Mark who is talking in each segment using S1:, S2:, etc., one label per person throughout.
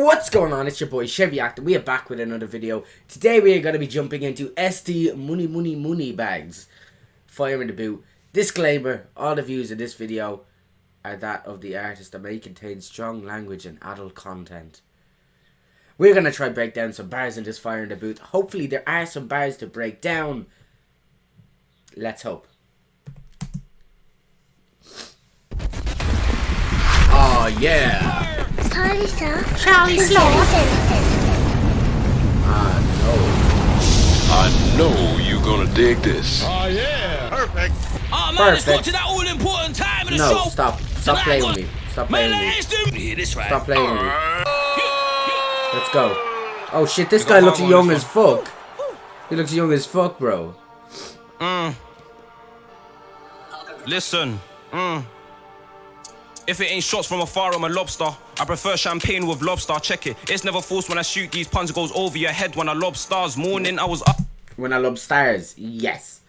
S1: What's going on? It's your boy Chevy Actor. We are back with another video. Today we are going to be jumping into SD Muni bags. Fire in the boot. Disclaimer, all the views in this video are that of the artist that may contain strong language and adult content. We're going to try break down some bars in this Fire in the Boot. Hopefully there are some bars to break down. Let's hope. Oh yeah!
S2: Charlie Sauce.
S3: I know you're gonna dig this.
S4: Oh yeah, perfect.
S5: Oh man,
S1: Perfect.
S5: it's got to that all important time of the
S1: No,
S5: show.
S1: stop playing with me. Stop playing with me.
S5: Yeah, this right.
S1: Stop playing with me. Let's go. Oh shit, this guy looks young as fuck. He looks young as fuck, bro.
S5: Listen. If it ain't shots from afar, I'm a lobster. I prefer champagne with lobster. Check it. It's never forced when I shoot these puns. It goes over your head when I lob stars. Morning, I was up.
S1: When I love stars, yes.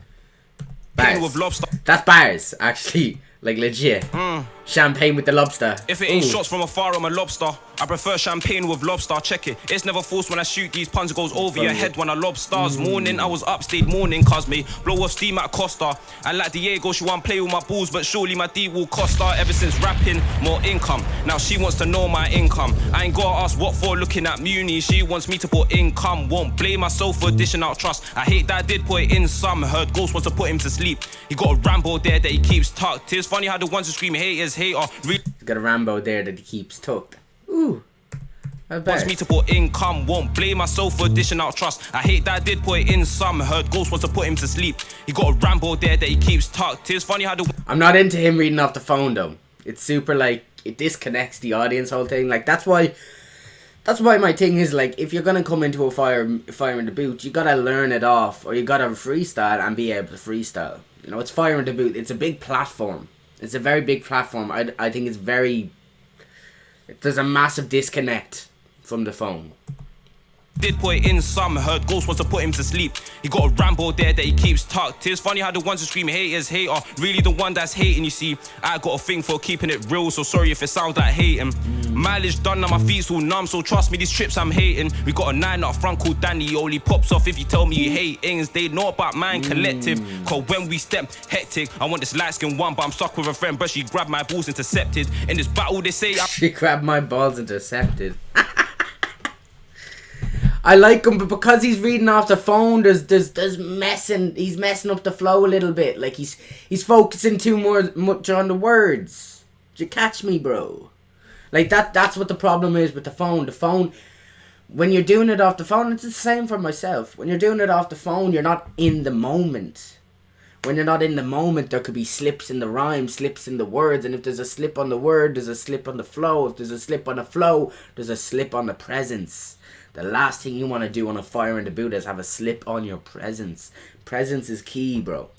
S5: Champagne
S1: Bars.
S5: with lobster.
S1: That's bars, actually. Like legit. Champagne with the lobster.
S5: If it ain't
S1: Ooh.
S5: shots from afar, I'm a lobster. I prefer champagne with lobster. Check it. It's never forced when I shoot these puns. It goes over your head when I lob stars. Morning, I was up, stayed morning, cause me blow off steam at Costa. And like Diego, she want play with my balls, but surely my D will cost her. Ever since rapping, more income. Now she wants to know my income. I ain't gotta ask what for looking at Muni. She wants me to put income. Won't blame myself for dishing out trust. I hate that I did put it in some. Heard Ghost wants to put him to sleep. He got a Rambo there that he keeps tucked. It's funny how the ones who scream haters hate her.
S1: He's got a Rambo there that he keeps tucked. Ooh.
S5: Wants me to put income, won't blame myself for dishing out trust. I hate that I did put it in some. Heard Ghost wants to put him to sleep. He got a Rambo there that he keeps tucked. It's funny how the...
S1: I'm not into him reading off the phone though. It's super like, it disconnects the audience whole thing. Like that's why my thing is like, if you're gonna come into a fire in the boot, you gotta learn it off, or you gotta freestyle and be able to freestyle. You know, it's Fire in the Boot. It's a big platform. It's a very big platform. I think it's very... There's a massive disconnect from the phone.
S5: Did put it in some. Heard Ghost wants to put him to sleep. He got a Rambo there that he keeps tucked. It's funny how the ones who scream haters hate are really the one that's hating, you see. I got a thing for keeping it real, so sorry if it sounds like hating. Mileage done, now my feet's all numb, so trust me, these trips I'm hating. We got a 9 up front called Danny. He only pops off if you tell me you hate things. They know about mine collective. Cause when we step hectic, I want this light skin one, but I'm stuck with a friend, but she grabbed my balls intercepted. In this battle they say
S1: She grabbed my balls intercepted. I like him, but because he's reading off the phone, he's messing up the flow a little bit. Like he's focusing too much on the words. Did you catch me, bro? Like that's what the problem is with the phone. The phone, when you're doing it off the phone, it's the same for myself. When you're doing it off the phone, you're not in the moment. When you're not in the moment, there could be slips in the rhyme, slips in the words, and if there's a slip on the word, there's a slip on the flow. If there's a slip on the flow, there's a slip on the presence. The last thing you want to do on a Fire in the Boot is have a slip on your presence. Presence is key, bro.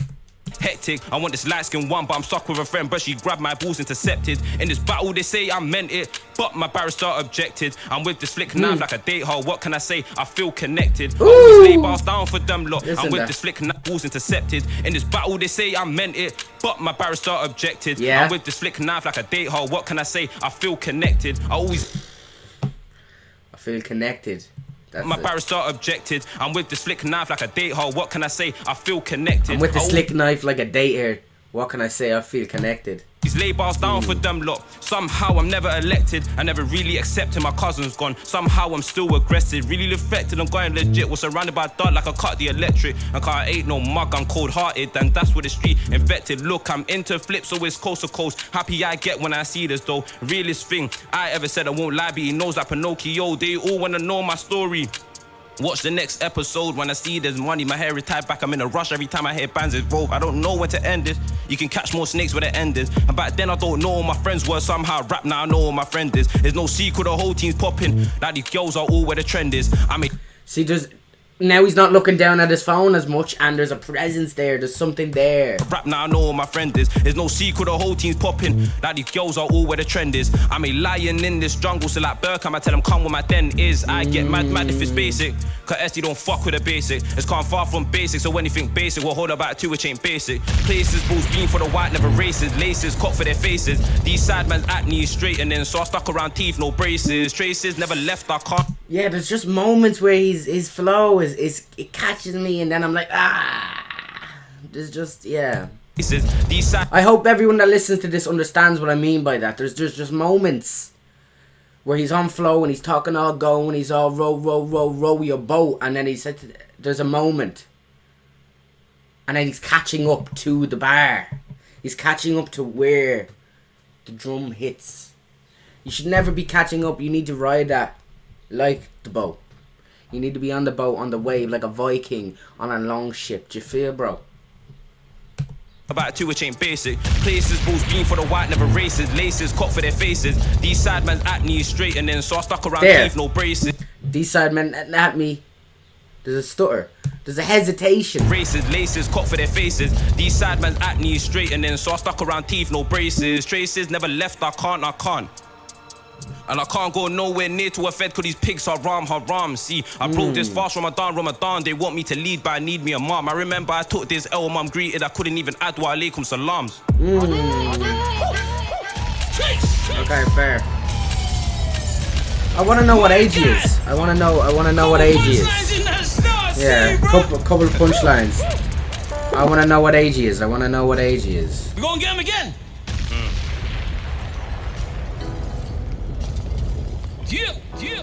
S5: hectic. I want this light skin one, but I'm stuck with a friend, but she grabbed my balls intercepted. In this battle they say I meant it, but my barrister objected. I'm with this flick knife like a date hole. What can I say? I feel connected. Always lay bars down for them lot. I'm with this flick knife, balls intercepted. In this battle they say I meant it, but my barrister objected. I'm with this flick knife like a date hole. What can I say? I feel connected.
S1: I feel connected. That's
S5: my barrister objected. I'm with this flick knife like a date hole. What can I say? I feel connected.
S1: I'm with the slick knife like a dater. What can I say? I feel connected.
S5: These lay bars down for them lot. Somehow I'm never elected. I never really accepted my cousin's gone. Somehow I'm still aggressive. Really affected. I'm going legit. Was surrounded by dark like I cut the electric. And I ain't no mug. I'm cold hearted. And that's what the street infected. Look, I'm into flips, so it's coast to coast. Happy I get when I see this though. Realest thing I ever said. I won't lie, but he knows like Pinocchio. They all wanna know my story. Watch the next episode when I see there's money. My hair is tied back, I'm in a rush every time I hear bands involved. I don't know when to end it. You can catch more snakes where the end is. And back then I don't know all my friends were. Somehow rap now I know all my friend is. There's no secret, the whole team's popping. Now these girls are all where the trend is. I mean,
S1: see, now he's not looking down at his phone as much, and there's a presence there. There's something there.
S5: Rap now, I know what my friend is. There's no secret, the whole team's popping. Now these girls are all where the trend is. I'm a lion in this jungle, so like Burkham, I tell them come where my den is. I get mad if it's basic, cause SD don't fuck with the basic. It's can't far from basic, so when you think basic, well hold about two, which ain't basic. Places, balls, beam for the white, never races. Laces, caught for their faces. These side man's acne is straightening, so I stuck around teeth, no braces. Traces, never left, I can't.
S1: Yeah, there's just moments where his flow is it catches me, and then I'm like, there's just, yeah. I hope everyone that listens to this understands what I mean by that. There's just moments where he's on flow and he's talking all go and he's all row your boat, and then he said there's a moment, and then he's catching up to the bar. He's catching up to where the drum hits. You should never be catching up. You need to ride that like the boat. You need to be on the boat, on the wave, like a Viking on a long ship. Do you feel, bro?
S5: About two, which ain't basic. Places, balls, beam for the white, never races. Laces, caught for their faces. These side man's acne is straightening, so I stuck around teeth, no braces.
S1: These side men at me. There's a stutter. There's a hesitation.
S5: Races, laces, caught for their faces. These side man's acne is straightening, so I stuck around teeth, no braces. Traces, never left, I can't. And I can't go nowhere near to a fed, cause these pigs are haram. See, I broke this fast Ramadan. They want me to lead, but I need me a mom. I remember I took this L, mum greeted, I couldn't even add wa alaikum salams.
S1: Okay, fair. I wanna know what age he is. I wanna know what age he is. Yeah, couple of punchlines. I wanna know what age he is.
S5: We gonna get him again. Yeah.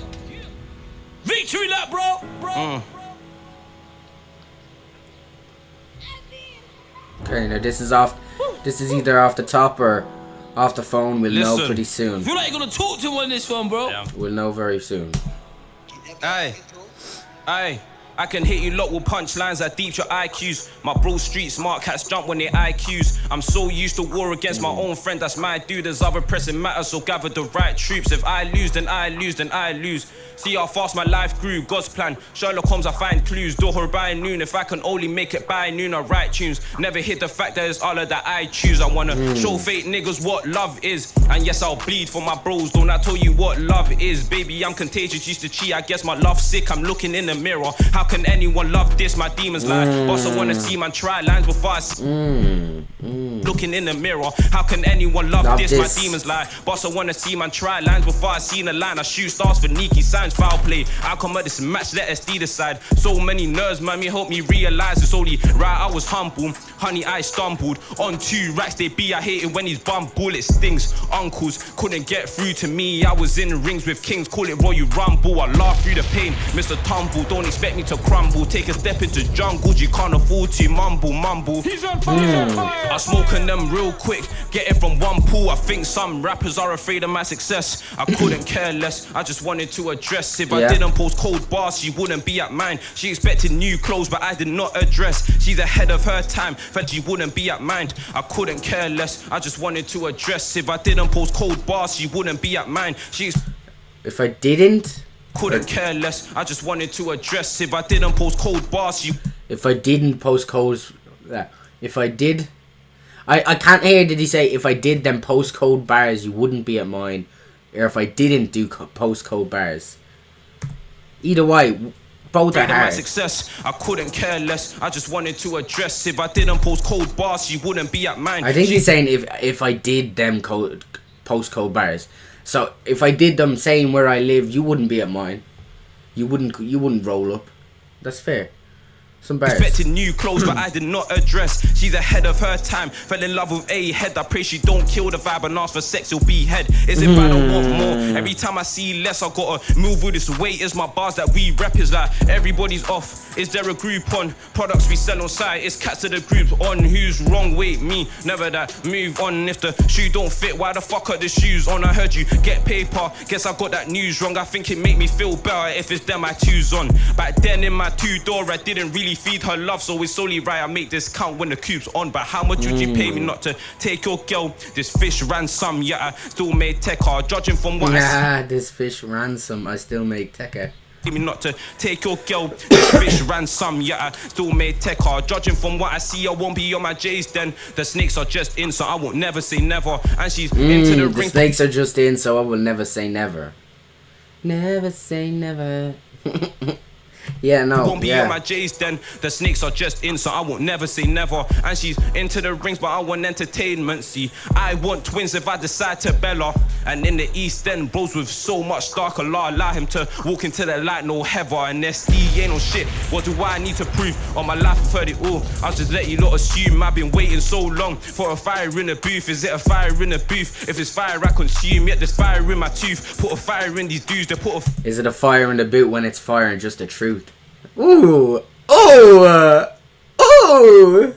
S5: Victory lap, bro.
S1: Okay, now this is off. This is either off the top or off the phone. We'll know pretty soon.
S4: I feel like you're gonna talk to him on this one, bro.
S5: Yeah.
S1: We'll know very soon.
S5: Aye. I can hit you lot with punchlines that deep your IQs. My bro street smart cats jump when they IQs. I'm so used to war against my own friend, that's my dude. There's other pressing matters, so gather the right troops. If I lose, then I lose. See how fast my life grew, God's plan. Sherlock Holmes, I find clues. Doher by noon, if I can only make it by noon, I write tunes. Never hit the fact that it's Allah that I choose. I wanna show fake niggas what love is. And yes, I'll bleed for my bros, don't I tell you what love is. Baby, I'm contagious, used to cheat, I guess my love's sick. I'm looking in the mirror, how can anyone love this? My demons lie, boss, I wanna see man try lines before I see. Looking in the mirror, how can anyone love this? My demons lie, boss, I wanna see man try lines before I see the line. I shoot stars for Nike signs, foul play. I come at this match, let SD decide. So many nerves, man, me help me realize it's only right. I was humble, honey, I stumbled on 2 racks. They be, I hate it when these bum bullet stings. Uncles couldn't get through to me. I was in rings with kings, call it Royal Rumble. I laugh through the pain, Mr. Tumble. Don't expect me to crumble. Take a step into jungles, you can't afford to mumble. He's on fire, I smoking them real quick, get it from one pool. I think some rappers are afraid of my success. I couldn't care less, I just wanted to address. If I didn't post cold bars, she wouldn't be at mine. She expected new clothes, but I did not address. She's ahead of her time, felt she wouldn't be at mine. I couldn't care less, I just wanted to address. If I didn't post cold bars, she wouldn't be at mine.
S1: If I didn't?
S5: Couldn't care less, I just wanted to address. If I didn't post cold bars, you.
S1: If I didn't post codes, if I did, I can't hear. Did he say if I did then post code bars, you wouldn't be at mine, or if I didn't do post code bars? Either way, both are hard.
S5: My success, I couldn't care less. I just wanted to address. If I didn't post cold bars, you wouldn't be at mine.
S1: I think he's saying if I did them post code bars. So if I did them saying where I live, you wouldn't be at mine. You wouldn't roll up. That's fair. Some bars.
S5: Expected new clothes, but I did not address. She's ahead of her time. Fell in love with a head. I pray she don't kill the vibe and ask for sex. You'll be head. Is it bad I want more? Every time I see less, I gotta move with this weight. Is my bars that we rap is like everybody's off. Is there a group on products we sell on site? It's cats to the group on. Who's wrong? Wait, me. Never that. Move on. If the shoe don't fit, why the fuck are the shoes on? I heard you get paper. Guess I got that news wrong. I think it make me feel better if it's them I choose on. Back then in my 2-door, I didn't really feed her love, so it's only right I make this count when the coup's on. But how much would you pay me not to take your girl? This fish ransom, yeah, I still made tech. Judging from what
S1: this fish ransom, I still make tech.
S5: me not to take your girl. This bitch ransom, yeah, I still made tech her. Judging from what I see, I won't be on my J's then. The snakes are just in, so I won't never say never. And she's into the ring.
S1: The snakes are just in, so I will never say never. Never say never. Yeah, no.
S5: Won't be on my J's then. The snakes are just in, so I won't never say never. And she's into the rings, but I want entertainment. See, I want twins if I decide to Bella. And in the East End, bros with so much darker law allow him to walk into the light, no heather. And SD ain't no shit. What do I need to prove? On my life, I've heard it all. I'll just let you lot assume I've been waiting so long for a fire in the booth. Is it a fire in the booth? If it's fire, I consume. Yet there's fire in my tooth. Put a fire in these dudes. They put a.
S1: Is it a fire in the boot when it's fire and just the truth? Ooh, oh, oh.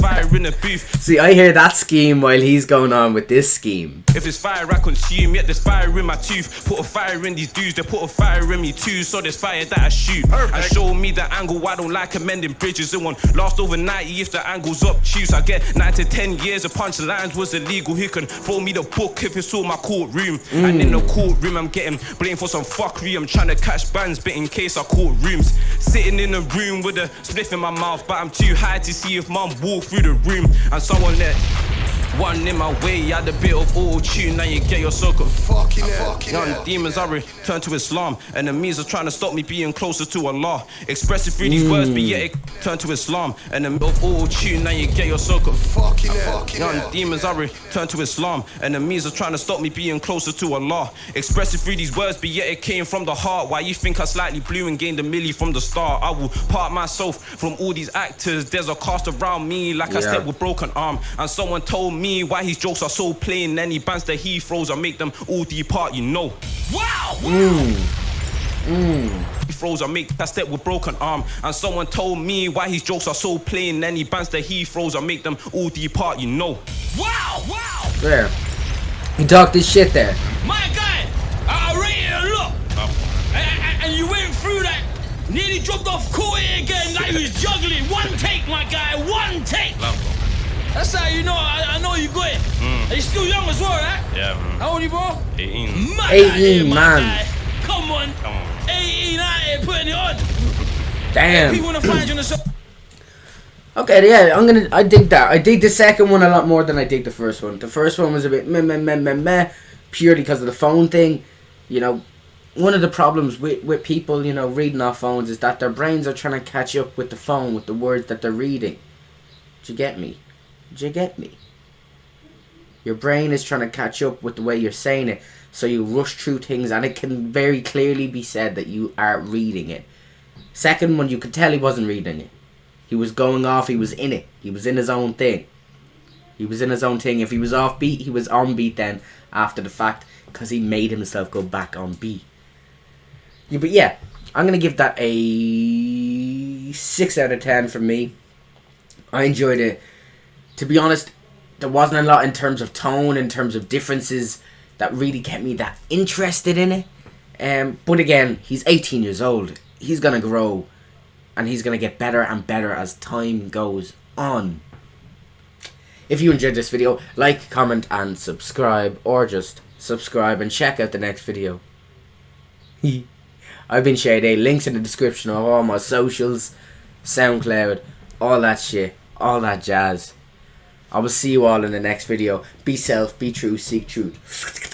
S5: Fire in the booth.
S1: See, I hear that scheme while he's going on with this scheme.
S5: If it's fire, I consume. Yet there's fire in my tooth. Put a fire in these dudes. They put a fire in me too. So there's fire that I shoot. And show me the angle. I don't like amending bridges. It won't last over 90 if the angle's up. Choose. I get 9 to 10 years. A punchlines was illegal. Who can throw me the book if it's all my courtroom? And in the courtroom, I'm getting blamed for some fuckery. I'm trying to catch bands, but in case I caught rooms. Sitting in a room with a spliff in my mouth, but I'm too high to see if mum walk through the room. And someone let one in my way, had a bit of auto-tune, now you get your circle. Young demons are returned to Islam. Enemies are trying to stop me being closer to Allah. Express it through these words, but yet it turned to Islam. And a bit of auto-tune, now you get your circle. Young demons are returned to Islam. Enemies are trying to stop me being closer to Allah. Express it through these words, but yet it came from the heart. Why you think I slightly blew and gained a milli from the start? I will part myself from all these actors. There's a cast around me like I stepped with broken arm. And someone told me why his jokes are so plain. Any bands that he throws, I make them all depart, you know. Wow! He throws, I make that step with broken arm. And someone told me why his jokes are so plain. Any bands that he throws, I make them all depart, you know. Wow! Wow!
S1: There. He talked his shit there.
S4: My guy, I rated a lot. And you went through that. Nearly dropped off court again. Now he was juggling. One take, my guy. One take. That's how you know. I know you got it. And you're still young as well, right?
S5: Yeah.
S4: How old are you, bro?
S5: 18.
S1: 18, man.
S4: Guy. Come on. 18 out here putting it on.
S1: Damn.
S4: People want to find you on the show.
S1: Okay, yeah, I dig that. I dig the second one a lot more than I dig the first one. The first one was a bit meh, purely because of the phone thing. You know, one of the problems with people, you know, reading off phones is that their brains are trying to catch up with the phone, with the words that they're reading. Do you get me? Do you get me? Your brain is trying to catch up with the way you're saying it, so you rush through things, and it can very clearly be said that you are reading it. Second one, you could tell he wasn't reading it. He was going off, he was in it. He was in his own thing. He was in his own thing. If he was off beat, he was on beat then, after the fact, because he made himself go back on beat. Yeah, but yeah, I'm going to give that a 6 out of 10 from me. I enjoyed it. To be honest, there wasn't a lot in terms of tone, in terms of differences that really kept me that interested in it. But again, he's 18 years old. He's going to grow, and he's going to get better and better as time goes on. If you enjoyed this video, like, comment, and subscribe, or just subscribe and check out the next video. I've been Shay. Links in the description of all my socials, SoundCloud, all that shit, all that jazz. I will see you all in the next video. Be self, be true, seek truth.